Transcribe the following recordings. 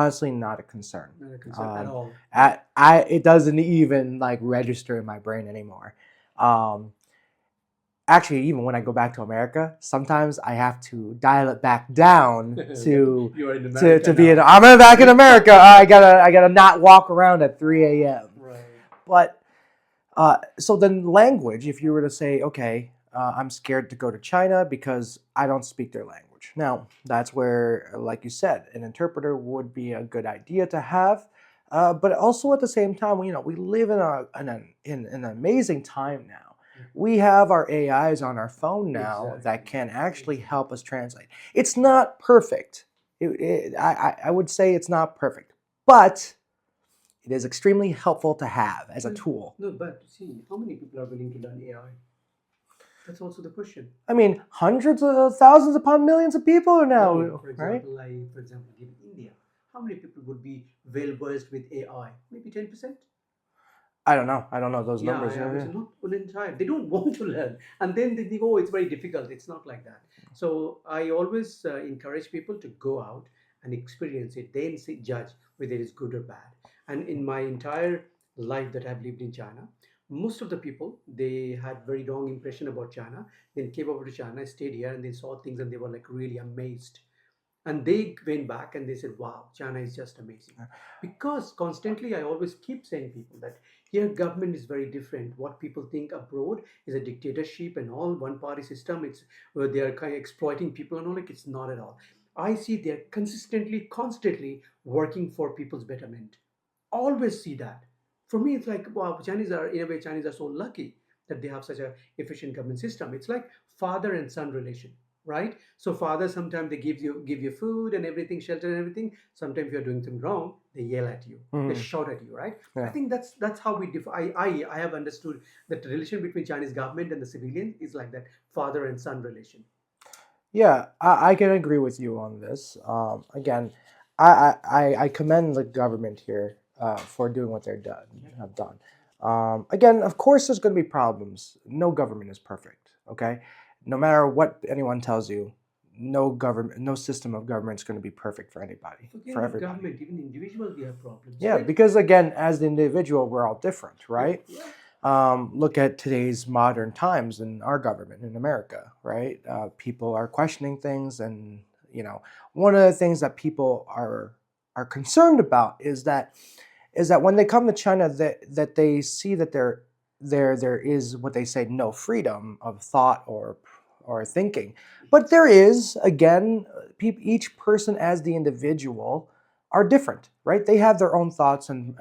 Honestly, not a concern. Not a concern at all. It doesn't even like register in my brain anymore. Um, Actually, even when I go back to America, sometimes I have to dial it back down to You are in America be in. now. I'm back in America. I gotta not walk around at 3 a.m. Right. But so then language, if you were to say, okay, I'm scared to go to China because I don't speak their language. Now, that's where, like you said, an interpreter would be a good idea to have. But also at the same time, we live in an amazing time now. We have our AIs on our phone now that can actually help us translate. It's not perfect. I would say it's not perfect, but it is extremely helpful to have as a tool. No, but see, how many people are willing to learn AI? That's also the question. I mean, hundreds of thousands upon millions of people are now, No, for right? example, for example, give India. How many people would be well versed with AI? Maybe 10%. I don't know. I don't know those Yeah, numbers. yeah, it's not an entire. They don't want to learn, and then they think, oh, it's very difficult. It's not like that. So I always encourage people to go out and experience it, then see, judge whether it is good or bad. And in my entire life that I've lived in China, most of the people they had very wrong impression about China. Then came over to China, stayed here, and they saw things, and they were like really amazed, and they went back and they said, wow, China is just amazing. Because constantly I always keep saying people that here government is very different. What people think abroad is a dictatorship and all one party system. It's where they are kind of exploiting people and all. Like, it's not at all. I see they're consistently constantly working for people's betterment. Always see that. For me, it's like, wow, Chinese are, in a way, Chinese are so lucky that they have such a efficient government system. It's like father and son relation, right? So father, sometimes they give you food and everything, shelter and everything. Sometimes if you're doing something wrong, they yell at you, they shout at you, right? I think that's how we I have understood that the relation between Chinese government and the civilian is like that father and son relation. Yeah, I can agree with you on this. Again, I commend the government here for doing what have done. Again, of course, there's going to be problems. No government is perfect. Okay, no matter what anyone tells you, no system of government is going to be perfect for anybody, Forget for about everybody. government, even individual, we have problems. Yeah, Like, because again, as the individual, we're all different, yeah, right? yeah. Look at today's modern times in our government in America, right? People are questioning things, and one of the things that people are concerned about is that when they come to China, that they see that there is what they say no freedom of thought or thinking, but there is again, each person as the individual are different, right? They have their own thoughts and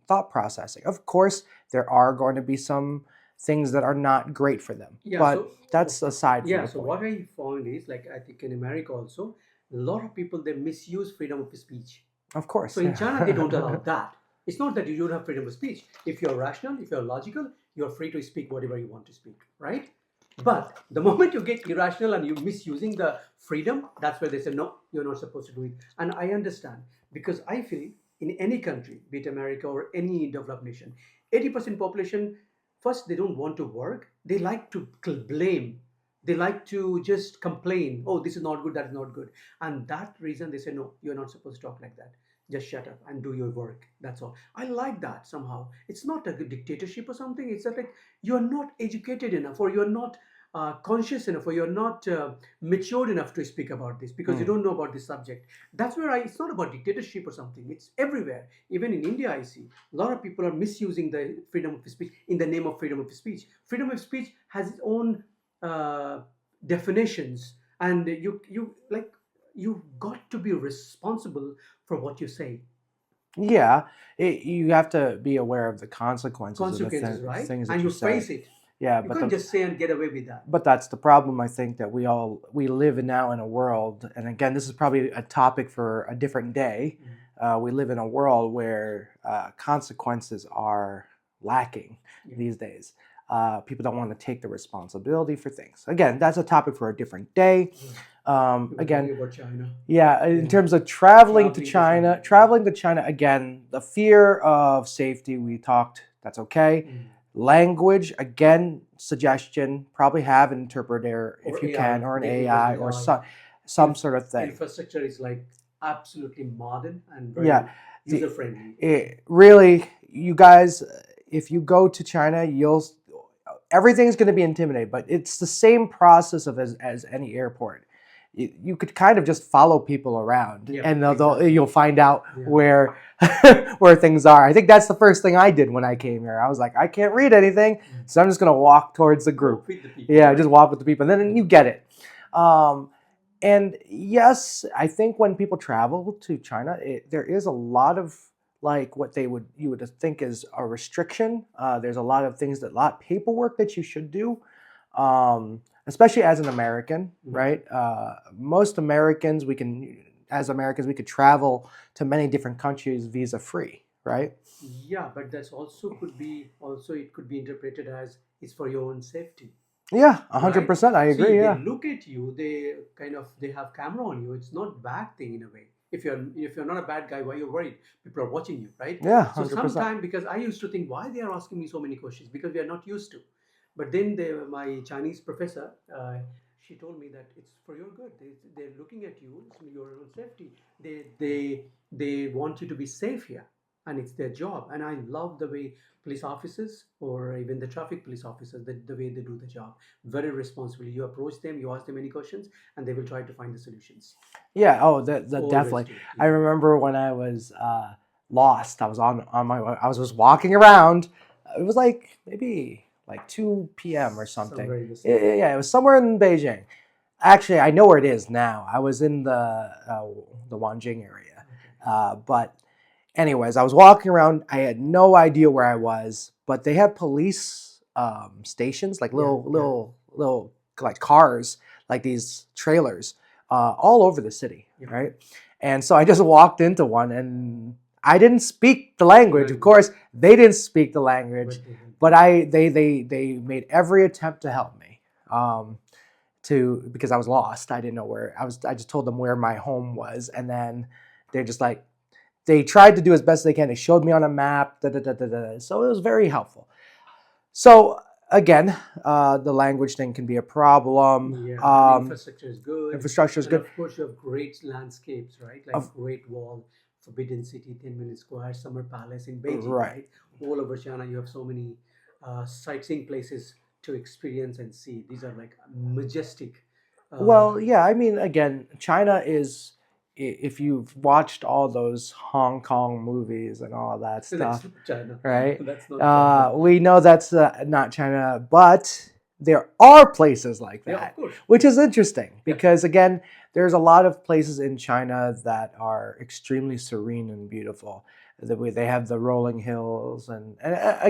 thought processing. Of course, there are going to be some things that are not great for them, Yeah, but so that's aside from yeah, the so point. what I found is like I think in America also, a lot of people they misuse freedom of speech. Of So course. in China, they don't allow that. It's not that you don't have freedom of speech. If you're rational, if you're logical, you're free to speak whatever you want to speak, right? But the moment you get irrational and you're misusing the freedom, that's where they say, no, you're not supposed to do it. And I understand because I feel in any country, be it America or any developed nation, 80% population, first, they don't want to work. They like to blame. They like to just complain. Oh, this is not good. That is not good. And that reason they say, no, you're not supposed to talk like that. Just shut up and do your work. That's all. I like that somehow. It's not a dictatorship or something. It's that like you're not educated enough, or you're not conscious enough, or you're not matured enough to speak about this because you don't know about this subject. That's where it's not about dictatorship or something. It's everywhere. Even in India, I see a lot of people are misusing the freedom of speech in the name of freedom of speech. Freedom of speech has its own uh, definitions, and you like you've got to be responsible for what you say. Yeah, you have to be aware of the consequences of the Consequences, right? things that And you you say. face it. Yeah, You can't just say and get away with that. but that's the problem. I think that we live now in a world, and again, this is probably a topic for a different day. We live in a world where consequences are lacking these days. People don't want to take the responsibility for things. Again, that's a topic for a different day. Again, About China. yeah, in Yeah. terms of traveling to Traveling to China. China, traveling to China, again, the fear of safety, we talked, that's okay. Language, again, suggestion, probably have an interpreter if Or you AI. can, or an Get replaced AI, with or AI. some sort of thing. Infrastructure is like absolutely modern and Yeah, very user friendly. really, you guys, if you go to China, everything's going to be intimidating, but it's the same process of as any airport. You could kind of just follow people around, Yeah, and exactly. you'll find out Yeah. where where things are. I think that's the first thing I did when I came here. I was like, I can't read anything, so I'm just going to walk towards the group. Walk with the people, Yeah, just right? walk with the people, and then you get it. Um, and yes, I think when people travel to China, there is a lot of like what you would think is a restriction. There's a lot of things a lot of paperwork that you should do, especially as an American, right? Most Americans, as Americans, we could travel to many different countries visa free, right? Yeah, but that's also could be also it could be interpreted as it's for your own safety, Yeah, a hundred right? percent. I See, agree. they Yeah, look at you, they kind of they have camera on you. It's not bad thing in a way. If you're not a bad guy, why you're worried? People are watching you, right? yeah, So 100%. sometime because I used to think why they are asking me so many questions because we are not used to. But then my Chinese professor, she told me that it's for your good. They're looking at you, it's your own safety. They want you to be safe here, and it's their job. And I love the way police officers or even the traffic police officers, the way they do the job very responsibly. You approach them, you ask them any questions, and they will try to find the solutions. Yeah. Oh, that Always definitely. do. I Yeah. remember when I was lost. I was on my. I was just walking around. It was like maybe like 2 p.m. or something. Somewhere in the city. Yeah, it was somewhere in Beijing. Actually, I know where it is now. I was in the Wanjing area. Okay. But anyways, I was walking around. I had no idea where I was, but they have police stations, like Yeah, yeah. little like cars, like these trailers, all over the city, Yeah. right? And so I just walked into one, and I didn't speak the language. Of course, they didn't speak the language, But they help but you. they made every attempt to help me. Because I was lost. I didn't know where I was. I just told them where my home was, and then they're just like they tried to do as best they can. They showed me on a map. Da, da, da, da, da. So it was very helpful. So again, the language thing can be a problem. Yeah, and the infrastructure is good. Infrastructure is And good. of course, you have great landscapes, right? Like Of Great Wall, Forbidden City, 10 Minute Square, Summer Palace in Beijing, right. right? All over China, you have so many sightseeing places to experience and see. These are like majestic. Uh, Well, yeah. I mean, again, China is. If you've watched all those Hong Kong movies and all that that's stuff, not China. right? That's not China. We know that's not China, but there are places like Yeah, of that, course. which is interesting Yeah. because, again, there's a lot of places in China that are extremely serene and beautiful. The way they have the rolling hills, and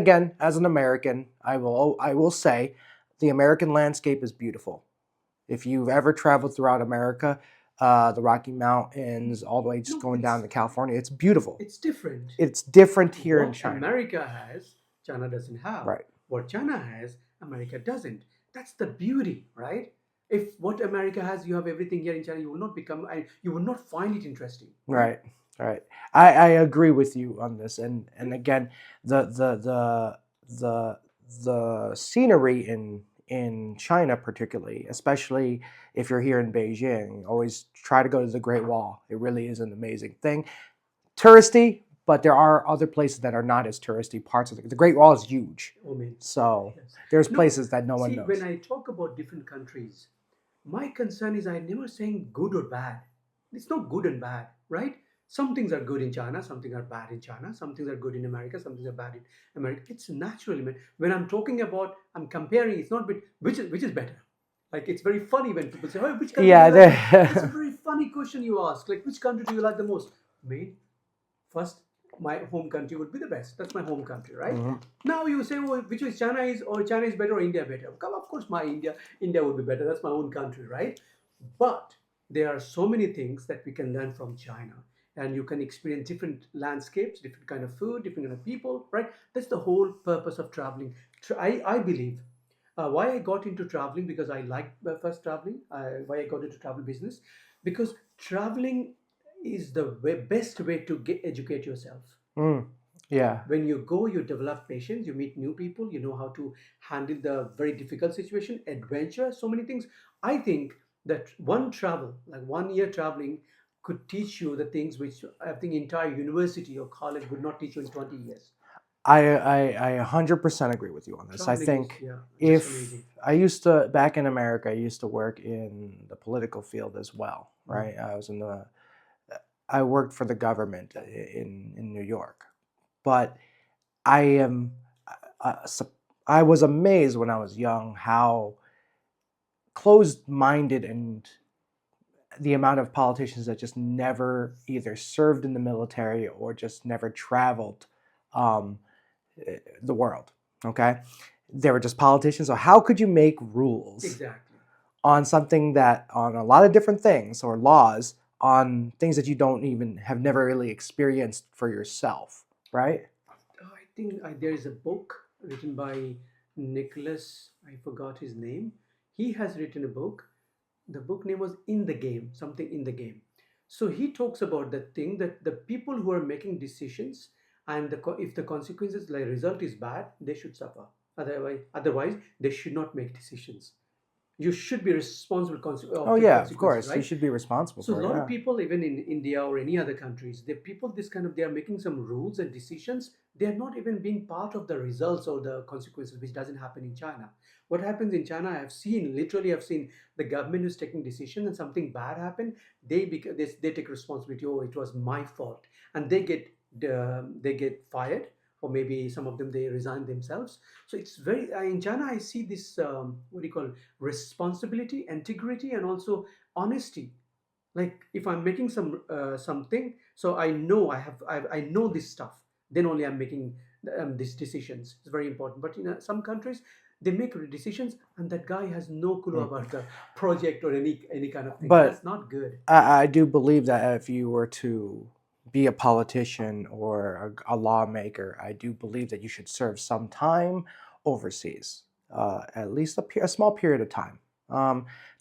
again, as an American, I will say, the American landscape is beautiful. If you've ever traveled throughout America, the Rocky Mountains, all the way just No, going down to California, it's beautiful. it's different. It's different here in What China. America has, China doesn't have. Right. What China has, America doesn't. That's the beauty, right? If what America has, you have everything here in China, you will not become, you will not find it interesting, right? Right. Right. I agree with you on this. And again, the the the the the scenery in China particularly, especially if you're here in Beijing, always try to go to the Great Wall. It really is an amazing thing. Touristy, but there are other places that are not as touristy. Parts of the Great Wall is huge. I mean, So yes. there's No, places that no one see, when knows. I talk about different countries, my concern is I'm never saying good or bad. It's not good and bad, right? Some things are good in China, some things are bad in China, some things are good in America, some things are bad in America. It's natural, man. When I'm talking about, I'm comparing. It's not which is better. Like it's very funny when people say, "Oh, which country do Yeah, you like?" It's a there. very funny question you ask. Like, which country do you like the most? Me, first, my home country would be the best. That's my home country, right? Mhm. Now you say, well, which is China is or China is better or India better? Come, of course, my India would be better. That's my own country, right? But there are so many things that we can learn from China, and you can experience different landscapes, different kind of food, different kind of people, right? That's the whole purpose of traveling. I believe why I got into traveling because I liked first traveling. Why I got into travel business because traveling is the best way to educate yourself. Mm, yeah. When you go, you develop patience, you meet new people, you know how to handle the very difficult situation, adventure, so many things. I think that one travel, like 1 year traveling, could teach you the things which I think entire university or college would not teach you in 20 years. I 100% agree with you on this. I Traveling is, think yeah, just if amazing. I used to, back in America, I used to work in the political field as well, Mm. right? I worked for the government in New York, but I am, I was amazed when I was young how closed-minded and the amount of politicians that just never either served in the military or just never traveled um, the world. Okay, they were just politicians. So how could you make rules Exactly. on something that on a lot of different things or laws on things that you don't even have never really experienced for yourself, right? I think there is a book written by Nicholas. I forgot his name. He has written a book. The book name was In the Game, something in the game. So he talks about the thing that the people who are making decisions and if the consequences, like result is bad, they should suffer. Otherwise, they should not make decisions. You should be responsible Oh of the yeah, of consequences, course. You right? should be responsible So a for it. lot of Yeah. people, even in India or any other countries, the people this kind of they are making some rules and decisions. They are not even being part of the results or the consequences, which doesn't happen in China. What happens in China, I've seen the government is taking decision and something bad happened. They take responsibility. Oh, it was my fault, and they get fired, or maybe some of them they resign themselves. So it's very in China. I see this what do you call responsibility, integrity, and also honesty. Like if I'm making something, so I know I know this stuff, then only I'm making these decisions. It's very important. But in some countries, they make decisions and that guy has no clue Mm. about the project or any kind of things. But That's not good. I do believe that if you were to be a politician or a lawmaker, I do believe that you should serve some time overseas, at least a small period of time,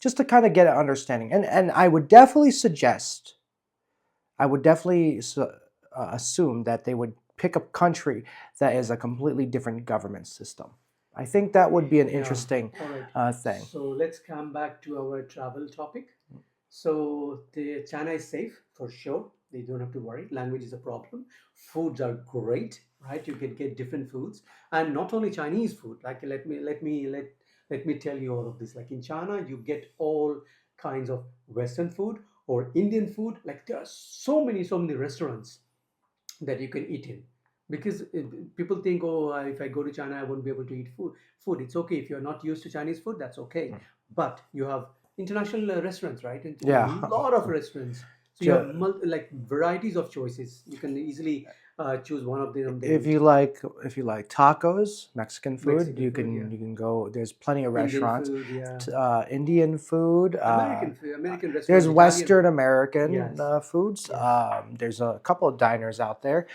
just to kind of get an understanding. And I would definitely assume that they would pick a country that is a completely different government system. I think that would be an Yeah. interesting All right. thing. So let's come back to our travel topic. So the China is safe for sure. They don't have to worry. Language is a problem. Foods are great, right? You can get different foods, and not only Chinese food. Like let me tell you all of this. Like in China, you get all kinds of Western food or Indian food. Like there are so many restaurants that you can eat in, because people think, oh, if I go to China I won't be able to eat food. It's okay if you're not used to Chinese food, that's okay. But you have international restaurants, right? And a Yeah. lot of restaurants, so you have Ju- like varieties of choices. You can easily choose one of them, then if eat. you like tacos, Mexican food, Mexican food, yeah. you can go. There's plenty of Indian restaurants. food, yeah. Indian food. American food, American There's restaurants, Italian Western food. American Yes, foods. yes. There's a couple of diners out there.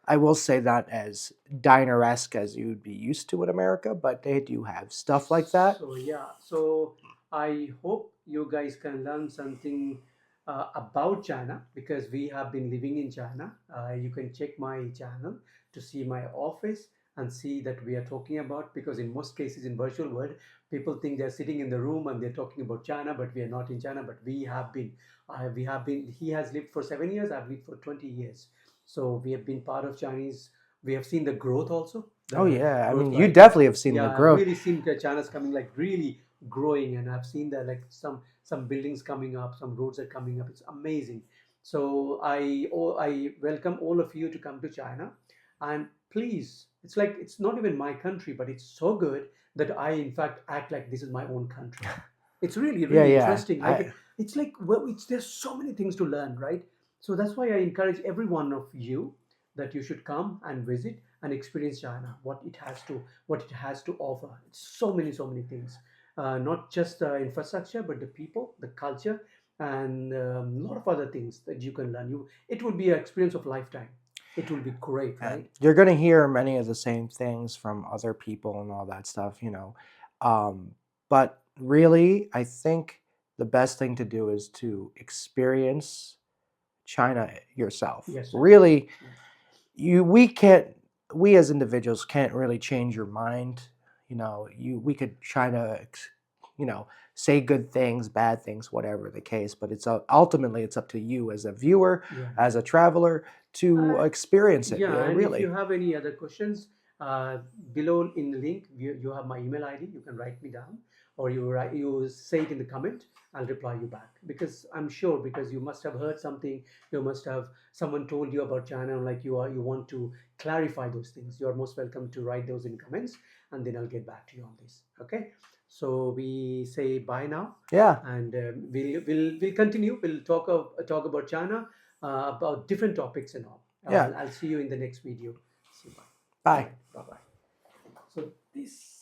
I will say not as diner-esque as you'd be used to in America, but they do have stuff like that. So yeah, so I hope you guys can learn something about China, because we have been living in China. You can check my channel to see my office and see that we are talking about, because in most cases in virtual world, people think they're sitting in the room and they're talking about China, but we are not in China. But we have been. We have been. He has lived for 7 years. I've lived for 20 years. So we have been part of Chinese. We have seen the growth also. Oh The yeah, I growth, mean you like definitely have seen the yeah, I've growth. really seen the China's coming, like really growing, and I've seen that like some buildings coming up, some roads are coming up. It's amazing. So I welcome all of you to come to China, and please, it's like it's not even my country, but it's so good that I in fact act like this is my own country. It's Yeah, really yeah. interesting. Like it's like, well, it's there's so many things to learn, right? So that's why I encourage every one of you that you should come and visit and experience China, what it has to offer. It's so many things, not just the infrastructure, but the people, the culture, and a lot of other things that you can learn. It will be an experience of lifetime. It will be great, And right? you're going to hear many of the same things from other people and all that stuff, you know. Um, but really, I think the best thing to do is to experience China yourself. Yes, sir. Really, Yeah. we can't, we as individuals can't really change your mind. You know, we could try to say good things, bad things, whatever the case. But ultimately it's up to you as a viewer, Yeah. as a traveler, to Uh, experience it. yeah, and if you Really. have any other questions, below in the link, you have my email ID. You can write me down, or you say it in the comment. I'll reply you back, because I'm sure, because you must have heard something. You must have someone told you about China, like you want to clarify those things. You are most welcome to write those in comments, and then I'll get back to you on this. Okay, so we say bye now, Yeah. and we'll continue. We'll talk about China, about different topics and all. Yeah. I'll see you in the next video. See you. Bye. All Bye. right. Bye bye. So this.